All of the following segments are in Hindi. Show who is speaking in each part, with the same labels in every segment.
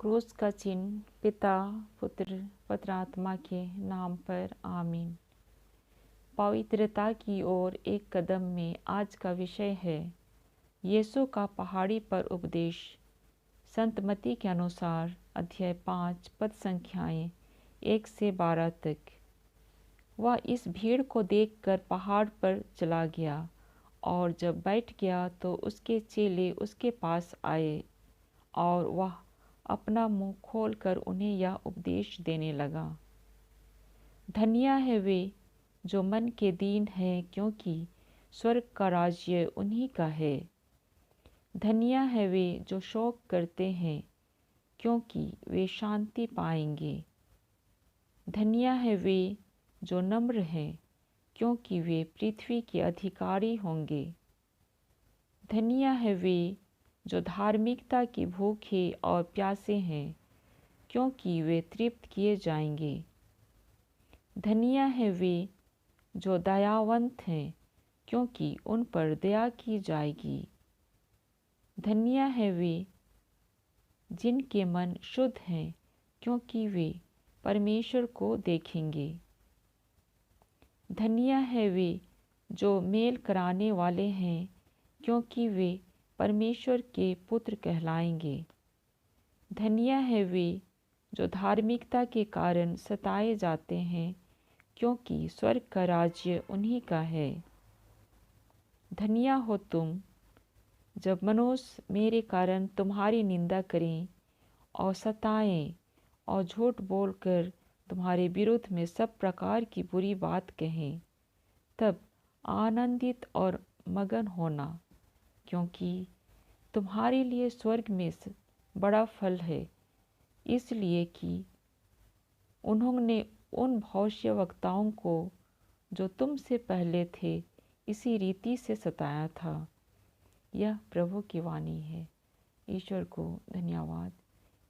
Speaker 1: क्रूस का चिन्ह पिता, पुत्र, पवित्र आत्मा के नाम पर आमीन। पवित्रता की ओर एक कदम में आज का विषय है यीशु का पहाड़ी पर उपदेश। संत मत्ती के अनुसार अध्याय 5 पद संख्याएं 1 से 12 तक। वह इस भीड़ को देखकर पहाड़ पर चला गया और जब बैठ गया तो उसके चेले उसके पास आए और वह अपना मुंह खोलकर उन्हें यह उपदेश देने लगा। धन्य है वे जो मन के दीन हैं, क्योंकि स्वर्ग का राज्य उन्हीं का है। धन्य है वे जो शोक करते हैं, क्योंकि वे शांति पाएंगे। धन्य है वे जो नम्र हैं, क्योंकि वे पृथ्वी के अधिकारी होंगे। धन्य है वे जो धार्मिकता के भूखे और प्यासे हैं, क्योंकि वे तृप्त किए जाएंगे। धन्य है वे जो दयावंत हैं, क्योंकि उन पर दया की जाएगी। धन्य है वे जिनके मन शुद्ध हैं, क्योंकि वे परमेश्वर को देखेंगे। धन्य है वे जो मेल कराने वाले हैं, क्योंकि वे परमेश्वर के पुत्र कहलाएंगे। धन्य है वे जो धार्मिकता के कारण सताए जाते हैं, क्योंकि स्वर्ग का राज्य उन्हीं का है। धन्य हो तुम जब मनुष्य मेरे कारण तुम्हारी निंदा करें और सताएं और झूठ बोलकर तुम्हारे विरुद्ध में सब प्रकार की बुरी बात कहें। तब आनंदित और मगन होना, क्योंकि तुम्हारे लिए स्वर्ग में बड़ा फल है, इसलिए कि उन्होंने उन भविष्यवक्ताओं को जो तुमसे पहले थे इसी रीति से सताया था। यह प्रभु की वाणी है। ईश्वर को धन्यवाद।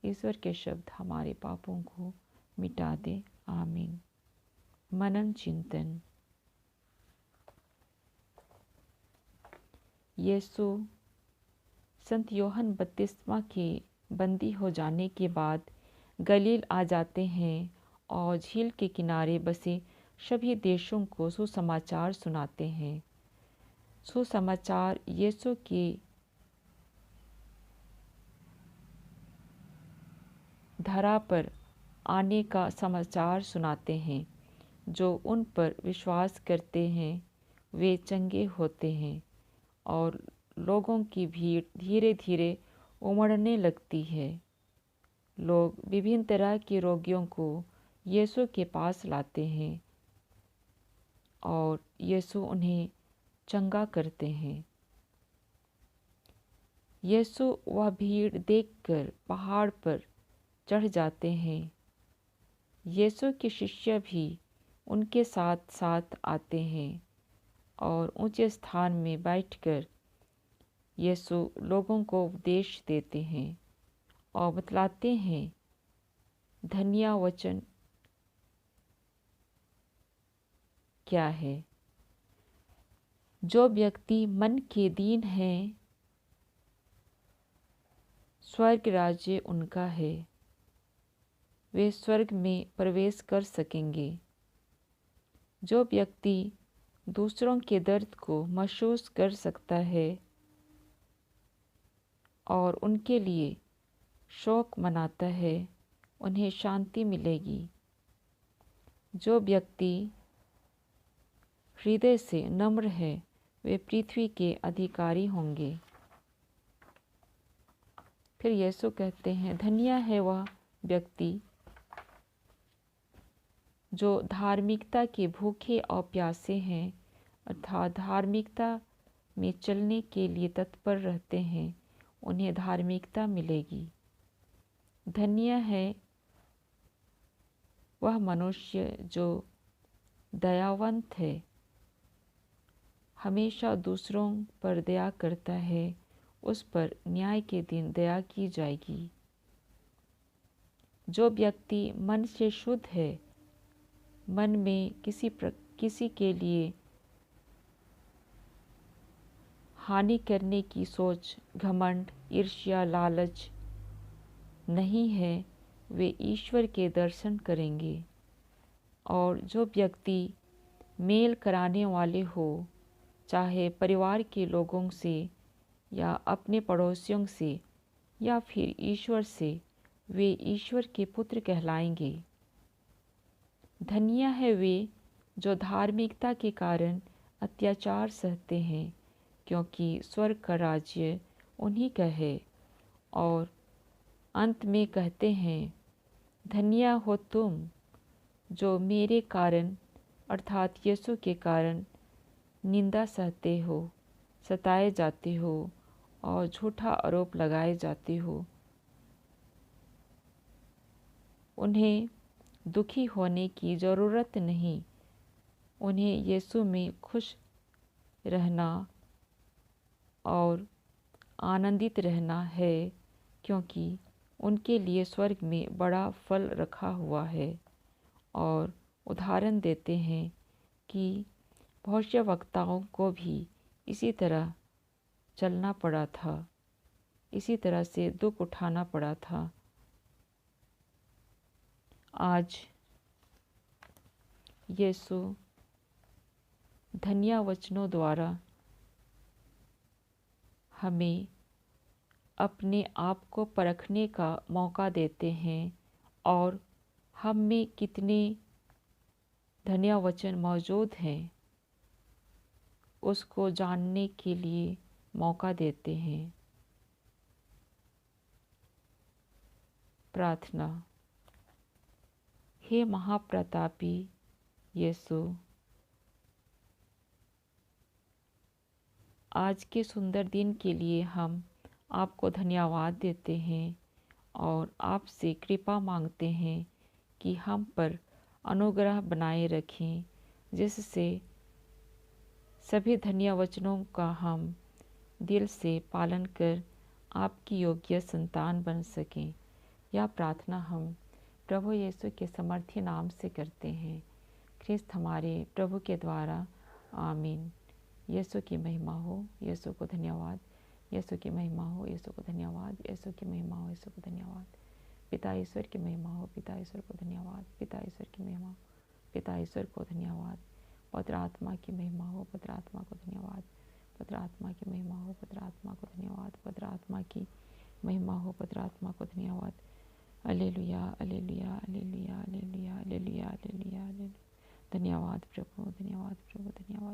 Speaker 1: ईश्वर के शब्द हमारे पापों को मिटा दे। आमीन। मनन चिंतन। यीशु संत यूहन्ना बपतिस्मा के बंदी हो जाने के बाद गलील आ जाते हैं और झील के किनारे बसे सभी देशों को सुसमाचार सुनाते हैं। सुसमाचार यीशु के धरा पर आने का समाचार सुनाते हैं। जो उन पर विश्वास करते हैं वे चंगे होते हैं और लोगों की भीड़ धीरे धीरे उमड़ने लगती है। लोग विभिन्न तरह के रोगियों को यीशु के पास लाते हैं और यीशु उन्हें चंगा करते हैं। यीशु वह भीड़ देखकर पहाड़ पर चढ़ जाते हैं। यीशु के शिष्य भी उनके साथ साथ आते हैं और ऊंचे स्थान में बैठकर यीशु लोगों को उपदेश देते हैं और बतलाते हैं धन्य वचन क्या है। जो व्यक्ति मन के दीन हैं, स्वर्ग राज्य उनका है। वे स्वर्ग में प्रवेश कर सकेंगे। जो व्यक्ति दूसरों के दर्द को महसूस कर सकता है और उनके लिए शोक मनाता है, उन्हें शांति मिलेगी। जो व्यक्ति हृदय से नम्र है वे पृथ्वी के अधिकारी होंगे। फिर यीशु कहते हैं धन्य है वह व्यक्ति जो धार्मिकता के भूखे और प्यासे हैं, अर्थात धार्मिकता में चलने के लिए तत्पर रहते हैं, उन्हें धार्मिकता मिलेगी। धन्य है वह मनुष्य जो दयावंत है, हमेशा दूसरों पर दया करता है, उस पर न्याय के दिन दया की जाएगी। जो व्यक्ति मन से शुद्ध है, मन में किसी के लिए हानि करने की सोच, घमंड, ईर्ष्या, लालच नहीं है वे ईश्वर के दर्शन करेंगे। और जो व्यक्ति मेल कराने वाले हो, चाहे परिवार के लोगों से या अपने पड़ोसियों से या फिर ईश्वर से, वे ईश्वर के पुत्र कहलाएंगे। धन्य है वे जो धार्मिकता के कारण अत्याचार सहते हैं, क्योंकि स्वर्ग का राज्य उन्हीं का है। और अंत में कहते हैं, धन्य हो तुम जो मेरे कारण अर्थात यीशु के कारण निंदा सहते हो, सताए जाते हो और झूठा आरोप लगाए जाते हो। उन्हें दुखी होने की ज़रूरत नहीं। उन्हें यीशु में खुश रहना और आनंदित रहना है, क्योंकि उनके लिए स्वर्ग में बड़ा फल रखा हुआ है। और उदाहरण देते हैं कि भविष्यवक्ताओं को भी इसी तरह चलना पड़ा था, इसी तरह से दुख उठाना पड़ा था। आज यीशु धन्य वचनों द्वारा हमें अपने आप को परखने का मौका देते हैं और हम में कितने धन्य वचन मौजूद हैं उसको जानने के लिए मौका देते हैं। प्रार्थना। हे महाप्रतापी यीशु, आज के सुंदर दिन के लिए हम आपको धन्यवाद देते हैं और आपसे कृपा मांगते हैं कि हम पर अनुग्रह बनाए रखें, जिससे सभी धन्य वचनों का हम दिल से पालन कर आपकी योग्य संतान बन सकें। यह प्रार्थना हम प्रभु यीशु के समर्थी नाम से करते हैं, ख्रिस्त हमारे प्रभु के द्वारा। आमीन। यीशु की महिमा हो, यीशु को धन्यवाद, यीशु की महिमा हो, यीशु को धन्यवाद, यीशु की महिमा हो, यीशु को धन्यवाद। पिता ईश्वर की महिमा हो, पिता ईश्वर को धन्यवाद, पिता ईश्वर की महिमा हो, पिता ईश्वर को धन्यवाद। पवित्र आत्मा की महिमा हो, पवित्र आत्मा को धन्यवाद, पवित्र आत्मा की महिमा हो, पवित्र आत्मा को धन्यवाद, पवित्र आत्मा की महिमा हो, पवित्र आत्मा को धन्यवाद। Hallelujah, hallelujah, hallelujah, hallelujah, hallelujah, hallelujah, hallelujah. धन्यवाद प्रभु, धन्यवाद प्रभु, धन्यवाद।